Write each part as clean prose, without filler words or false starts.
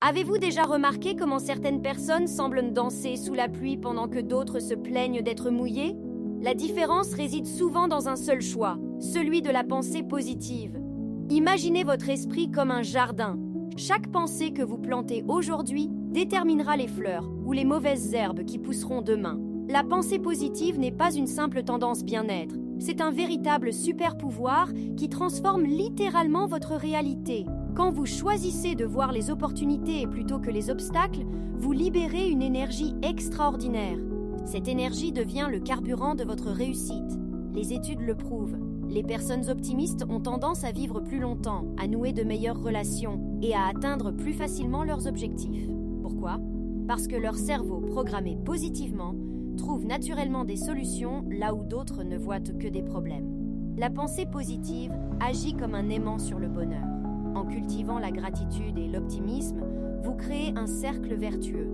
Avez-vous déjà remarqué comment certaines personnes semblent danser sous la pluie pendant que d'autres se plaignent d'être mouillées? La différence réside souvent dans un seul choix, celui de la pensée positive. Imaginez votre esprit comme un jardin. Chaque pensée que vous plantez aujourd'hui déterminera les fleurs ou les mauvaises herbes qui pousseront demain. La pensée positive n'est pas une simple tendance bien-être, c'est un véritable super-pouvoir qui transforme littéralement votre réalité. Quand vous choisissez de voir les opportunités plutôt que les obstacles, vous libérez une énergie extraordinaire. Cette énergie devient le carburant de votre réussite. Les études le prouvent. Les personnes optimistes ont tendance à vivre plus longtemps, à nouer de meilleures relations et à atteindre plus facilement leurs objectifs. Pourquoi? Parce que leur cerveau programmé positivement trouve naturellement des solutions là où d'autres ne voient que des problèmes. La pensée positive agit comme un aimant sur le bonheur. En cultivant la gratitude et l'optimisme, vous créez un cercle vertueux.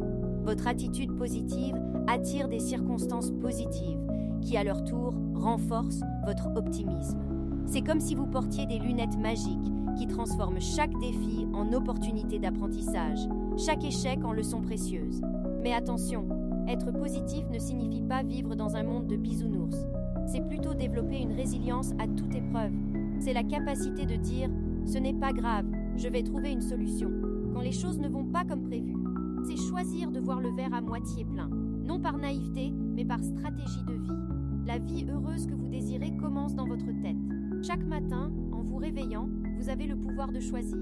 Votre attitude positive attire des circonstances positives qui, à leur tour, renforcent votre optimisme. C'est comme si vous portiez des lunettes magiques qui transforment chaque défi en opportunité d'apprentissage, chaque échec en leçon précieuse. Mais attention, être positif ne signifie pas vivre dans un monde de bisounours. C'est plutôt développer une résilience à toute épreuve. C'est la capacité de dire « ce n'est pas grave, je vais trouver une solution » quand les choses ne vont pas comme prévu. C'est choisir de voir le verre à moitié plein, non par naïveté, mais par stratégie de vie. La vie heureuse que vous désirez commence dans votre tête. Chaque matin, en vous réveillant, vous avez le pouvoir de choisir.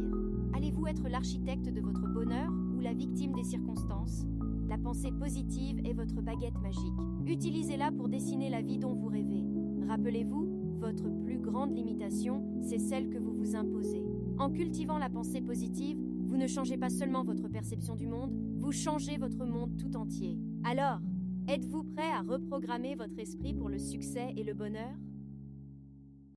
Allez-vous être l'architecte de votre bonheur ou la victime des circonstances? La pensée positive est votre baguette magique. Utilisez-la pour dessiner la vie dont vous rêvez. Rappelez-vous, votre plus grande limitation, c'est celle que vous vous imposez. En cultivant la pensée positive, vous ne changez pas seulement votre perception du monde, vous changez votre monde tout entier. Alors, êtes-vous prêt à reprogrammer votre esprit pour le succès et le bonheur?